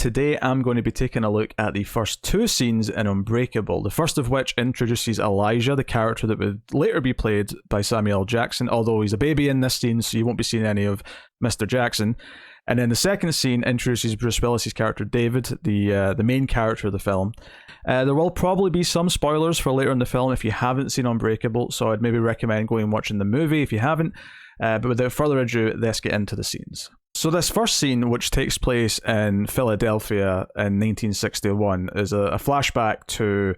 today I'm going to be taking a look at the first two scenes in Unbreakable, the first of which introduces Elijah, the character that would later be played by Samuel L. Jackson, although he's a baby in this scene, so you won't be seeing any of Mr. Jackson. And then the second scene introduces Bruce Willis' character David, the main character of the film. There will probably be some spoilers for later in the film if you haven't seen Unbreakable, so I'd maybe recommend going and watching the movie if you haven't. But without further ado, let's get into the scenes. So this first scene, which takes place in Philadelphia in 1961, is a flashback to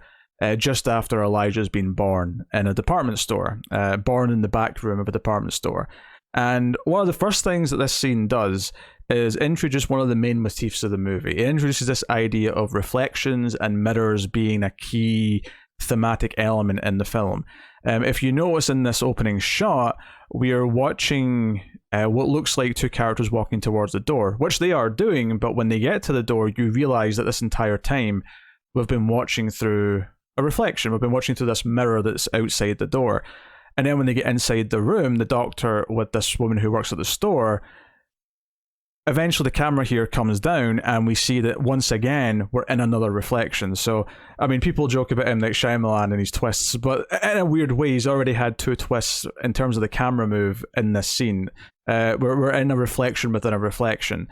just after Elijah's been born in a department store, born in the back room of a department store. And one of the first things that this scene does is introduce one of the main motifs of the movie. It introduces this idea of reflections and mirrors being a key thematic element in the film. If you notice in this opening shot, we are watching what looks like two characters walking towards the door, which they are doing, but when they get to the door, you realize that this entire time we've been watching through a reflection. We've been watching through this mirror that's outside the door. And then when they get inside the room, the doctor with this woman who works at the store, eventually the camera here comes down and we see that once again we're in another reflection. So, I mean, people joke about him like Shyamalan and his twists, but in a weird way, he's already had two twists in terms of the camera move in this scene. We're in a reflection within a reflection.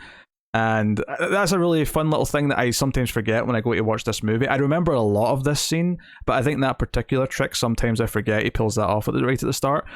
And that's a really fun little thing that I sometimes forget when I go to watch this movie. I remember a lot of this scene, but I think that particular trick, sometimes I forget he pulls that off right at the start.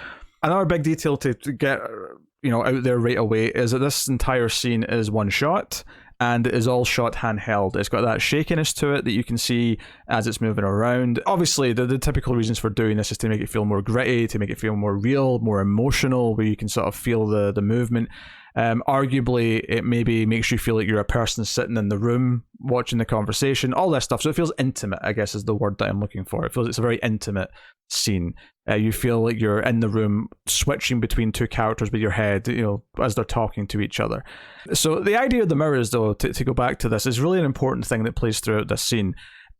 Another big detail to get out there right away is that this entire scene is one shot and it is all shot handheld. It's got that shakiness to it that you can see as it's moving around. Obviously, the typical reasons for doing this is to make it feel more gritty, to make it feel more real, more emotional, where you can sort of feel the movement. Arguably, it maybe makes you feel like you're a person sitting in the room watching the conversation, all that stuff. So it feels intimate, I guess, is the word that I'm looking for. It feels it's a very intimate scene. You feel like you're in the room switching between two characters with your head, as they're talking to each other. So the idea of the mirrors, though, to go back to this, is really an important thing that plays throughout this scene,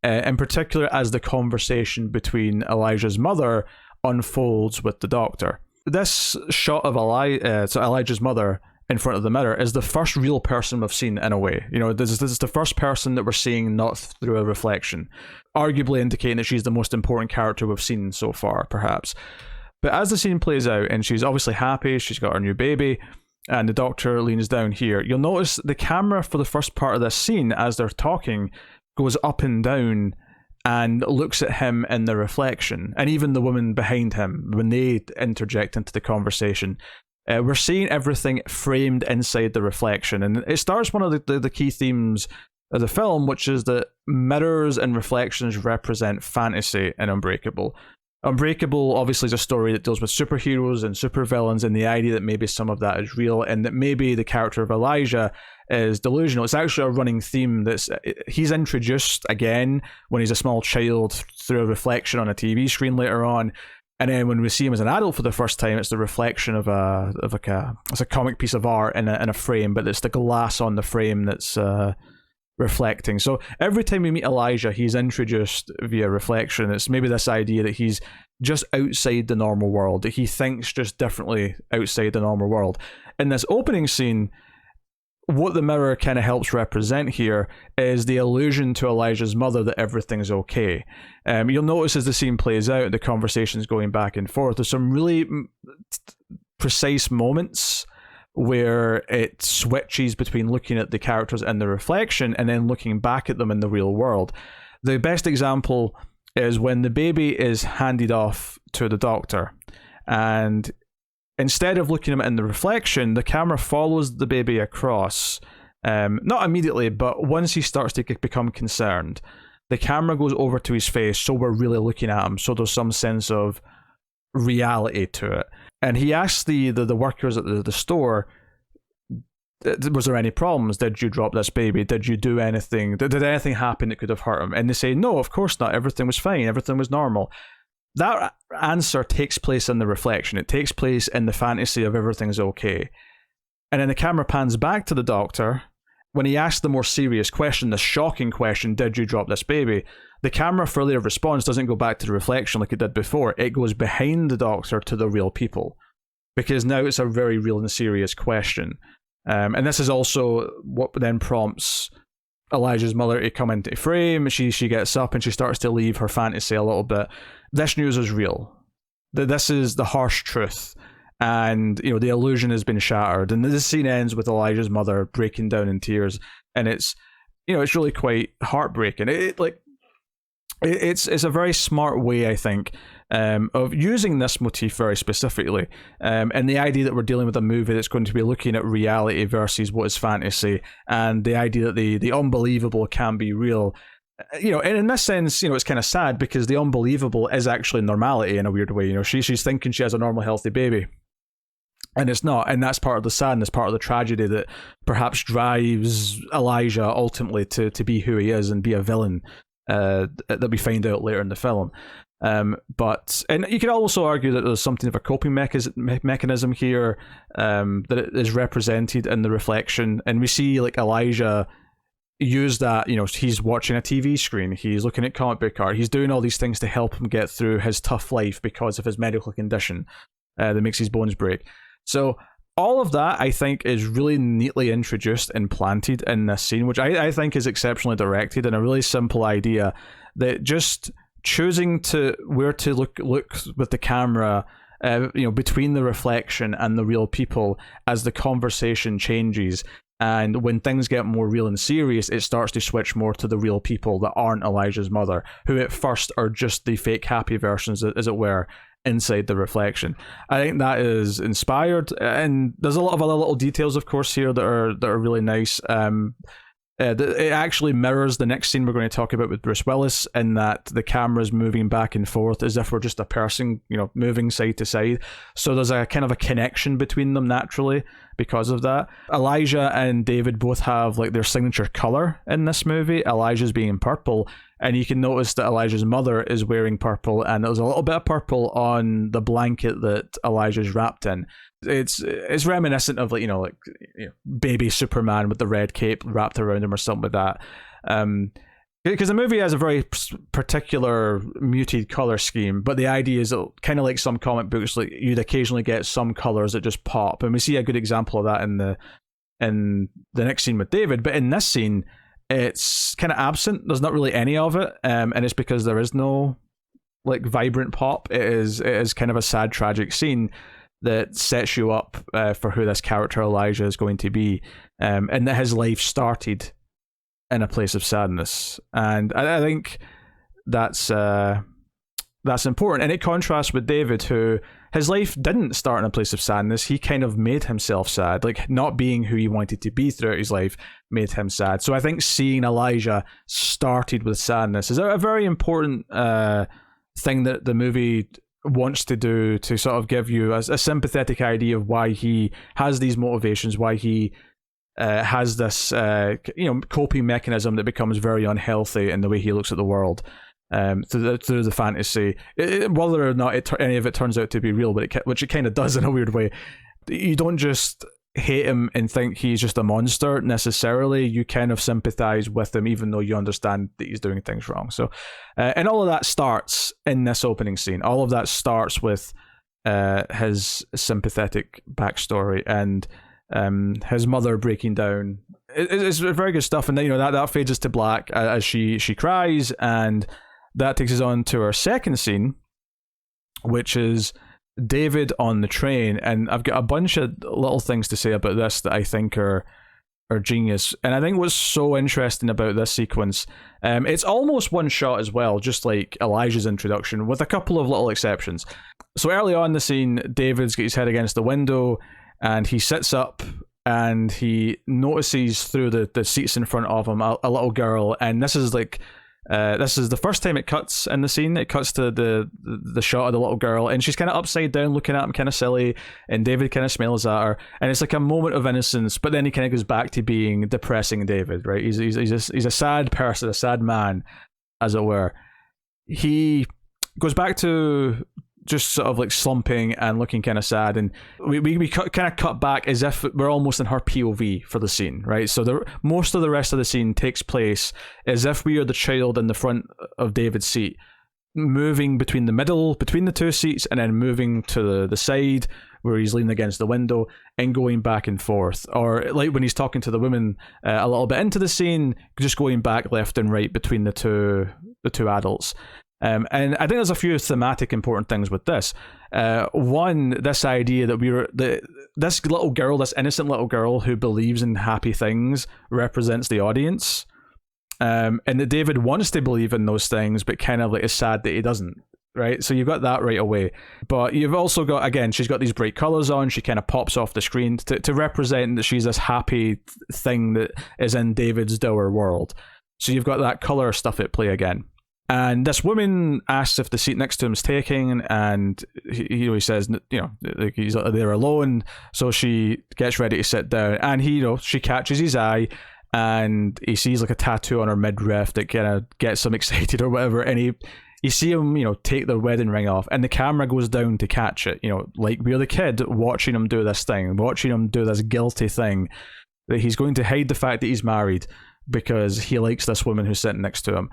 in particular as the conversation between Elijah's mother unfolds with the doctor. This shot of Elijah's mother in front of the mirror is the first real person we've seen in a way. This is the first person that we're seeing not through a reflection, arguably indicating that she's the most important character we've seen so far, perhaps. But as the scene plays out, and she's obviously happy, she's got her new baby, and the doctor leans down here, you'll notice the camera for the first part of this scene, as they're talking, goes up and down and looks at him in the reflection, and even the woman behind him, when they interject into the conversation. We're seeing everything framed inside the reflection, and it starts one of the key themes of the film, which is that mirrors and reflections represent fantasy in Unbreakable. Unbreakable obviously is a story that deals with superheroes and supervillains, and the idea that maybe some of that is real, and that maybe the character of Elijah is delusional. It's actually a running theme he's introduced again when he's a small child through a reflection on a TV screen later on. And then when we see him as an adult for the first time, it's the reflection of it's a comic piece of art in a frame, but it's the glass on the frame that's reflecting. So every time we meet Elijah, he's introduced via reflection. It's maybe this idea that he's just outside the normal world, that he thinks just differently outside the normal world. In this opening scene, what the mirror kind of helps represent here is the illusion to Elijah's mother that everything's okay. You'll notice as the scene plays out, the conversation's going back and forth. There's some really precise moments where it switches between looking at the characters in the reflection and then looking back at them in the real world. The best example is when the baby is handed off to the doctor, and instead of looking at him in the reflection, the camera follows the baby across. Not immediately, but once he starts to become concerned, the camera goes over to his face, so we're really looking at him, so there's some sense of reality to it. And he asks the workers at the store, was there any problems? Did you drop this baby? Did you do anything? Did anything happen that could have hurt him? And they say, no, of course not. Everything was fine. Everything was normal. That answer takes place in the reflection. It takes place in the fantasy of everything's okay. And then the camera pans back to the doctor. When he asks the more serious question, the shocking question, did you drop this baby? The camera for their response doesn't go back to the reflection like it did before. It goes behind the doctor to the real people. Because now it's a very real and serious question. And this is also what then prompts Elijah's mother to come into frame. She gets up and she starts to leave her fantasy a little bit. This news is real. This is the harsh truth. And, the illusion has been shattered. And this scene ends with Elijah's mother breaking down in tears. And it's, it's really quite heartbreaking. It's a very smart way, I think, of using this motif very specifically. And the idea that we're dealing with a movie that's going to be looking at reality versus what is fantasy, and the idea that the unbelievable can be real. And in this sense, it's kind of sad because the unbelievable is actually normality in a weird way. She's thinking she has a normal, healthy baby. And it's not, and that's part of the sadness, part of the tragedy that perhaps drives Elijah ultimately to be who he is and be a villain that we find out later in the film. And you can also argue that there's something of a coping mechanism here that is represented in the reflection, and we see like Elijah use that. He's watching a TV screen, he's looking at comic book art, he's doing all these things to help him get through his tough life because of his medical condition that makes his bones break. So all of that, I think, is really neatly introduced and planted in this scene, which I think is exceptionally directed, and a really simple idea that just choosing where to look with the camera, between the reflection and the real people as the conversation changes. And when things get more real and serious, it starts to switch more to the real people that aren't Elijah's mother, who at first are just the fake happy versions, as it were, inside the reflection. I think that is inspired, and there's a lot of other little details, of course, here that are really nice. It actually mirrors the next scene we're going to talk about with Bruce Willis, in that the camera's moving back and forth as if we're just a person, moving side to side. So there's a kind of a connection between them naturally because of that. Elijah and David both have like their signature color in this movie, Elijah's being purple, and you can notice that Elijah's mother is wearing purple, and there's a little bit of purple on the blanket that Elijah's wrapped in. It's reminiscent of baby Superman with the red cape wrapped around him or something like that. Because the movie has a very particular muted color scheme, but the idea is that, kind of like some comic books, like you'd occasionally get some colors that just pop, and we see a good example of that in the next scene with David. But in this scene, it's kind of absent. There's not really any of it, and it's because there is no like vibrant pop. It is kind of a sad, tragic scene that sets you up for who this character Elijah is going to be, and that his life started in a place of sadness. And I think that's important, and it contrasts with David, who his life didn't start in a place of sadness. He kind of made himself sad, like not being who he wanted to be throughout his life made him sad. So I think seeing Elijah started with sadness is a very important thing that the movie wants to do, to sort of give you a sympathetic idea of why he has these motivations, why he has this coping mechanism that becomes very unhealthy in the way he looks at the world through the fantasy, whether or not any of it turns out to be real, which it kind of does in a weird way. You don't just hate him and think he's just a monster necessarily. You kind of sympathize with him, even though you understand that he's doing things wrong. So and all of that starts in this opening scene. All of that starts with his sympathetic backstory and his mother breaking down. It's very good stuff, and then that fades us to black as she cries, and that takes us on to our second scene, which is David on the train. And I've got a bunch of little things to say about this that I think are genius. And I think what's so interesting about this sequence, it's almost one shot as well, just like Elijah's introduction, with a couple of little exceptions. So early on in the scene, David's got his head against the window, and he sits up and he notices through the seats in front of him a little girl. And this is the first time it cuts in the scene. It cuts to the shot of the little girl, and she's kind of upside down looking at him, kind of silly, and David kind of smiles at her, and it's like a moment of innocence, but then he kind of goes back to being depressing David, right? He's a sad person, a sad man, as it were. He goes back to just sort of like slumping and looking kind of sad, and we kind of cut back as if we're almost in her POV for the scene, right? So most of the rest of the scene takes place as if we are the child in the front of David's seat, moving between the two seats, and then moving to the side, where he's leaning against the window and going back and forth, or like when he's talking to the woman a little bit into the scene, just going back left and right between the two adults. And I think there's a few thematic important things with this. One, this idea that this little girl, this innocent little girl who believes in happy things, represents the audience. And that David wants to believe in those things, but kind of like is sad that he doesn't. Right, so you've got that right away, but you've also got, again, she's got these bright colors on. She kind of pops off the screen to represent that she's this happy thing that is in David's dour world. So you've got that color stuff at play again. And this woman asks if the seat next to him is taken, and he says, like he's there alone. So she gets ready to sit down, and she catches his eye, and he sees like a tattoo on her midriff that kind of gets him excited or whatever, and you see him, take the wedding ring off, and the camera goes down to catch it. Like we're the kid watching him do this thing, watching him do this guilty thing, that he's going to hide the fact that he's married because he likes this woman who's sitting next to him.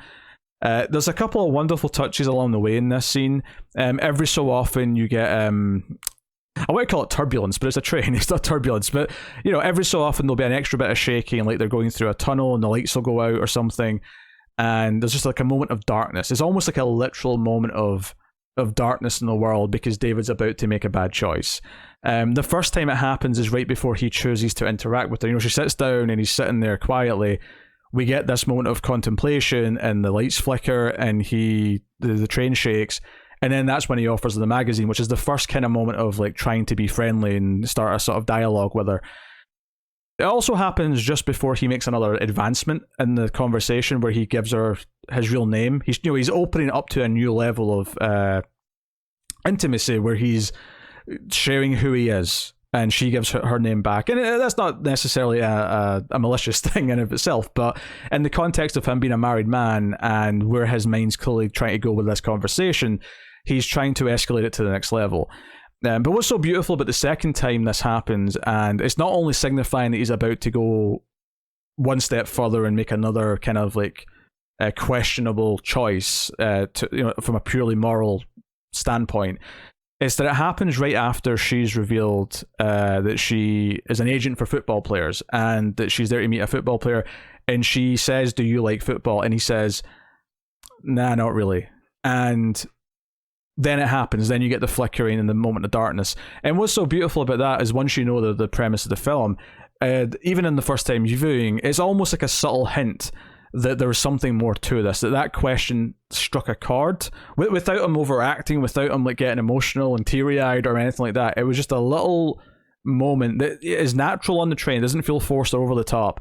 There's a couple of wonderful touches along the way in this scene. Every so often you get, I want to call it turbulence, but it's a train. It's not turbulence, but every so often there'll be an extra bit of shaking, like they're going through a tunnel and the lights will go out or something. And there's just like a moment of darkness. It's almost like a literal moment of darkness in the world because David's about to make a bad choice. The first time it happens is right before he chooses to interact with her. She sits down and he's sitting there quietly. We get this moment of contemplation and the lights flicker and the train shakes. And then that's when he offers her the magazine, which is the first kind of moment of like trying to be friendly and start a sort of dialogue with her. It also happens just before he makes another advancement in the conversation where he gives her his real name. He's opening up to a new level of intimacy where he's sharing who he is, and she gives her name back. And that's not necessarily a malicious thing in of itself, but in the context of him being a married man and where his mind's clearly trying to go with this conversation, he's trying to escalate it to the next level. But what's so beautiful about the second time this happens, and it's not only signifying that he's about to go one step further and make another kind of like questionable choice from a purely moral standpoint, it's that it happens right after she's revealed that she is an agent for football players and that she's there to meet a football player, and she says, "Do you like football?" And he says, "Nah, not really." And then it happens. Then you get the flickering and the moment of darkness. And what's so beautiful about that is once you know the premise of the film, even in the first time viewing, it's almost like a subtle hint that there was something more to this, that question struck a chord without him overacting, without him like getting emotional and teary-eyed or anything like that. It was just a little moment that is natural on the train, doesn't feel forced or over the top,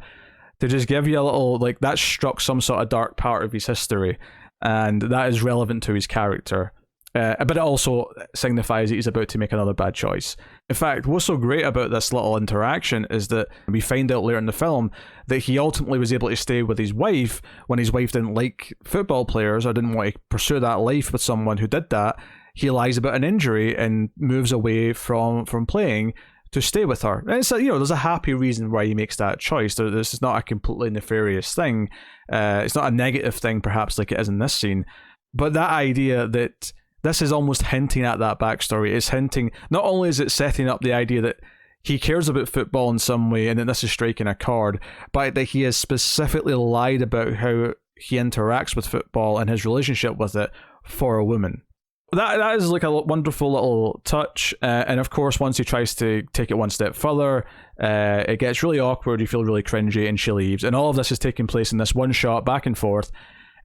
to just give you a little, like, that struck some sort of dark part of his history, and that is relevant to his character. But it also signifies that he's about to make another bad choice. In fact, what's so great about this little interaction is that we find out later in the film that he ultimately was able to stay with his wife when his wife didn't like football players or didn't want to pursue that life with someone who did that. He lies about an injury and moves away from playing to stay with her. And it's there's a happy reason why he makes that choice. This is not a completely nefarious thing. It's not a negative thing, perhaps, like it is in this scene. But that idea that this is almost hinting at that backstory. It's hinting, not only is it setting up the idea that he cares about football in some way and that this is striking a chord, but that he has specifically lied about how he interacts with football and his relationship with it for a woman. That is like a wonderful little touch. And of course, once he tries to take it one step further, it gets really awkward, you feel really cringy, and she leaves. And all of this is taking place in this one shot back and forth.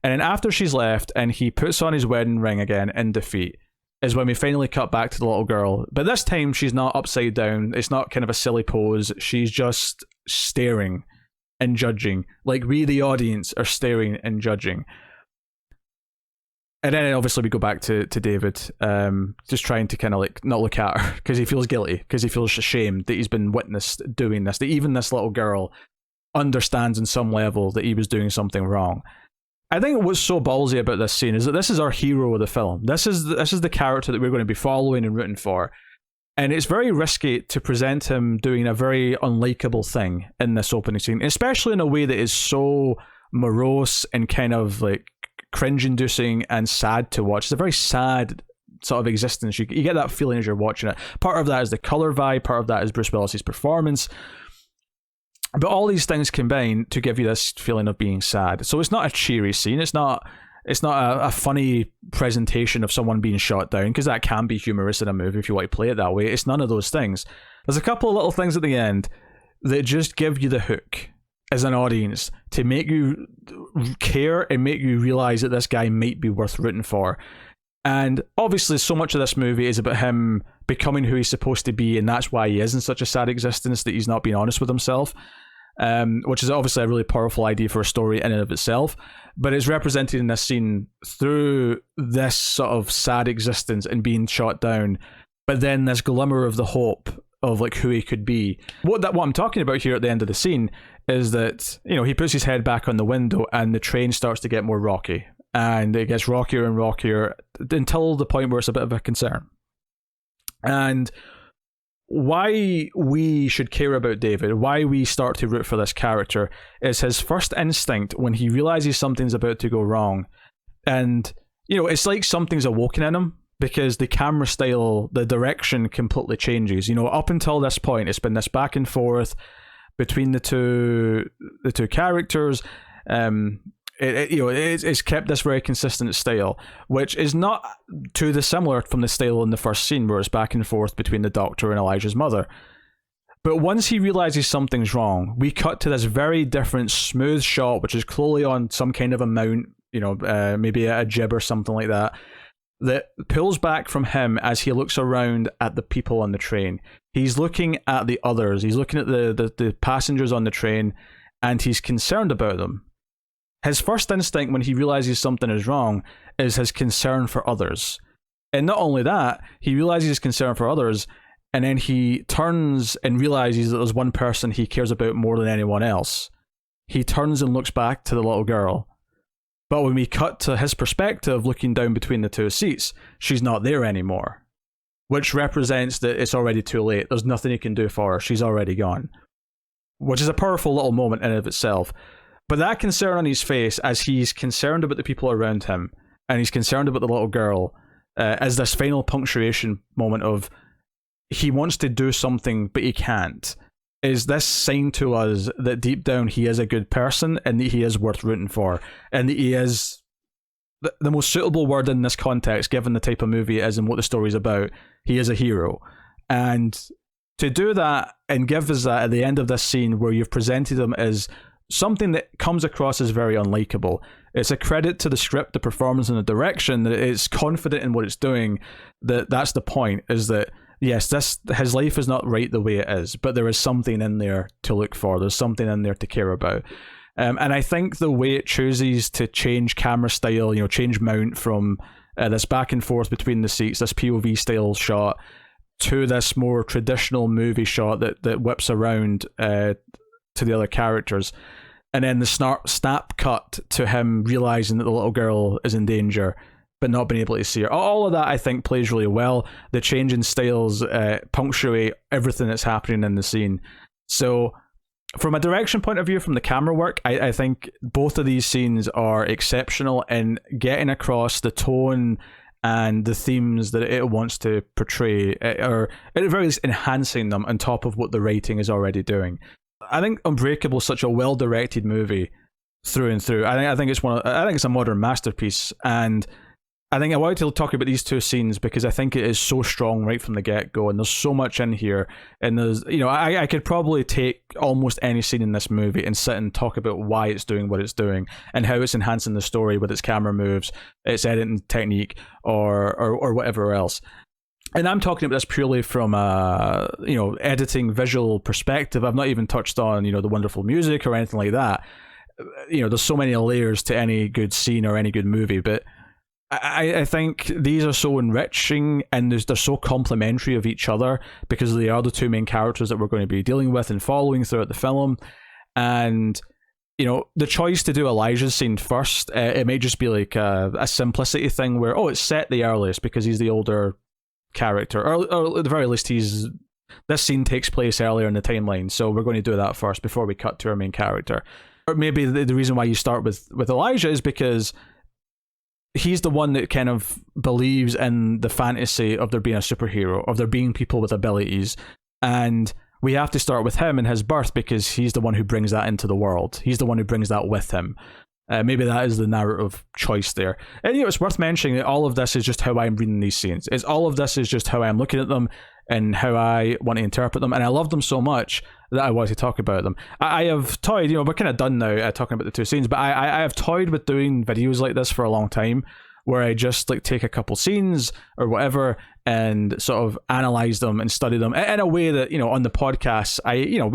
And then after she's left and he puts on his wedding ring again in defeat is when we finally cut back to the little girl. But this time she's not upside down. It's not kind of a silly pose. She's just staring and judging. Like we, the audience, are staring and judging. And then obviously we go back to David, just trying to kind of like not look at her because he feels guilty, because he feels ashamed that he's been witnessed doing this, that even this little girl understands in some level that he was doing something wrong. I think what's so ballsy about this scene is that this is our hero of the film. This is the character that we're going to be following and rooting for. And it's very risky to present him doing a very unlikable thing in this opening scene, especially in a way that is so morose and kind of like cringe-inducing and sad to watch. It's a very sad sort of existence. You get that feeling as you're watching it. Part of that is the color vibe, part of that is Bruce Willis's performance. But all these things combine to give you this feeling of being sad. So it's not a cheery scene. It's not a funny presentation of someone being shot down, because that can be humorous in a movie if you want to play it that way. It's none of those things. There's a couple of little things at the end that just give you the hook as an audience to make you care and make you realize that this guy might be worth rooting for. And obviously so much of this movie is about him becoming who he's supposed to be, and that's why he is in such a sad existence, that he's not being honest with himself, which is obviously a really powerful idea for a story in and of itself. But it's represented in this scene through this sort of sad existence and being shot down, but then this glimmer of the hope of like who he could be. What I'm talking about here at the end of the scene is that, you know, he puts his head back on the window and the train starts to get more rocky, and it gets rockier and rockier until the point where it's a bit of a concern. And why we should care about David, why we start to root for this character, is his first instinct when he realizes something's about to go wrong. And, you know, it's like something's awoken in him, because the camera style, the direction completely changes. You know, up until this point, it's been this back and forth between the two characters. It's kept this very consistent style, which is not too dissimilar from the style in the first scene, where it's back and forth between the Doctor and Elijah's mother. But once he realizes something's wrong, we cut to this very different, smooth shot, which is clearly on some kind of a mount, you know, maybe a jib or something like that, that pulls back from him as he looks around at the people on the train. He's looking at the others. He's looking at the passengers on the train, and he's concerned about them. His first instinct when he realizes something is wrong is his concern for others. And not only that, he realizes his concern for others, and then he turns and realizes that there's one person he cares about more than anyone else. He turns and looks back to the little girl. But when we cut to his perspective, looking down between the two seats, she's not there anymore, which represents that it's already too late. There's nothing he can do for her. She's already gone, which is a powerful little moment in and of itself. But that concern on his face, as he's concerned about the people around him, and he's concerned about the little girl, is this final punctuation moment of he wants to do something, but he can't. Is this sign to us that deep down he is a good person, and that he is worth rooting for, and that he is the most suitable word in this context, given the type of movie it is and what the story's about. He is a hero. And to do that and give us that at the end of this scene, where you've presented him as something that comes across as very unlikable, it's a credit to the script, the performance, and the direction, that it's confident in what it's doing. That's the point, is that yes, his life is not right the way it is, but there is something in there to look for. There's something in there to care about. And I think the way it chooses to change camera style, you know, change mount from this back and forth between the seats, this POV style shot, to this more traditional movie shot that whips around to the other characters, and then the snap cut to him realizing that the little girl is in danger, but not being able to see her. All of that, I think, plays really well. The change in styles punctuate everything that's happening in the scene. So from a direction point of view, from the camera work, I think both of these scenes are exceptional in getting across the tone and the themes that it wants to portray, or at the very least enhancing them on top of what the writing is already doing. I think Unbreakable is such a well-directed movie through and through. I think it's a modern masterpiece, and I think I wanted to talk about these two scenes because I think it is so strong right from the get-go, and there's so much in here, and there's, you know, I could probably take almost any scene in this movie and sit and talk about why it's doing what it's doing and how it's enhancing the story with its camera moves, its editing technique, or whatever else. And I'm talking about this purely from a, you know, editing visual perspective. I've not even touched on, you know, the wonderful music or anything like that. You know, there's so many layers to any good scene or any good movie, but I think these are so enriching, and they're so complementary of each other, because they are the two main characters that we're going to be dealing with and following throughout the film. And, you know, the choice to do Elijah's scene first, it may just be like a simplicity thing where, oh, it's set the earliest because he's the older character, or at the very least this scene takes place earlier in the timeline, so we're going to do that first before we cut to our main character. Or maybe the reason why you start with Elijah is because he's the one that kind of believes in the fantasy of there being a superhero, of there being people with abilities, and we have to start with him and his birth because he's the one who brings that into the world. He's the one who brings that with him. Maybe that is the narrative choice there. And it's worth mentioning that all of this is just how I'm reading these scenes. All of this is just how I'm looking at them and how I want to interpret them. And I love them so much that I want to talk about them. I have toyed, we're kind of done now talking about the two scenes, but I have toyed with doing videos like this for a long time, where I just take a couple scenes or whatever and sort of analyze them and study them in a way that, on the podcast,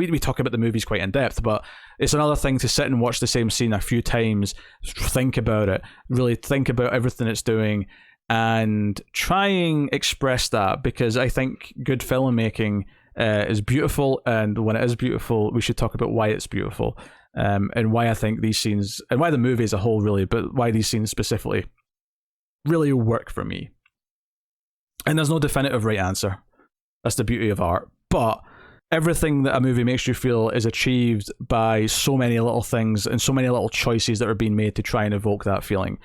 we talk about the movies quite in depth, but it's another thing to sit and watch the same scene a few times, think about it, really think about everything it's doing, and try and express that, because I think good filmmaking is beautiful, and when it is beautiful, we should talk about why it's beautiful, and why I think these scenes, and why the movie as a whole really, but why these scenes specifically really work for me. And there's no definitive right answer. That's the beauty of art. But everything that a movie makes you feel is achieved by so many little things and so many little choices that are being made to try and evoke that feeling.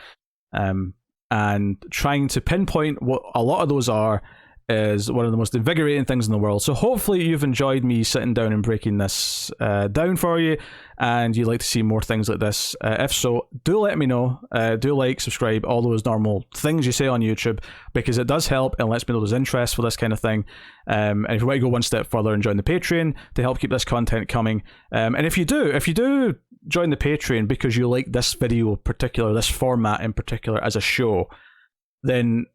And trying to pinpoint what a lot of those are is one of the most invigorating things in the world. So hopefully you've enjoyed me sitting down and breaking this down for you, and you'd like to see more things like this. If so, do let me know. Do like, subscribe, all those normal things you say on YouTube, because it does help and lets me know there's interest for this kind of thing. And if you want to go one step further and join the Patreon to help keep this content coming, and if you do join the Patreon because you like this video in particular, this format in particular as a show, then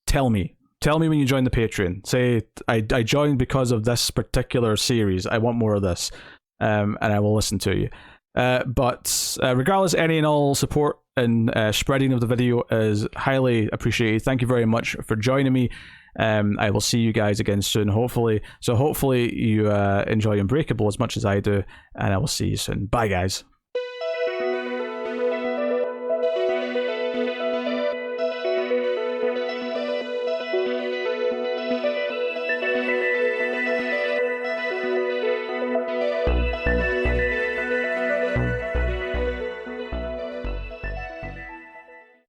tell me. Tell me when you join the Patreon. Say, I joined because of this particular series. I want more of this. And I will listen to you. But regardless, any and all support and spreading of the video is highly appreciated. Thank you very much for joining me. I will see you guys again soon, hopefully. So hopefully you enjoy Unbreakable as much as I do. And I will see you soon. Bye, guys.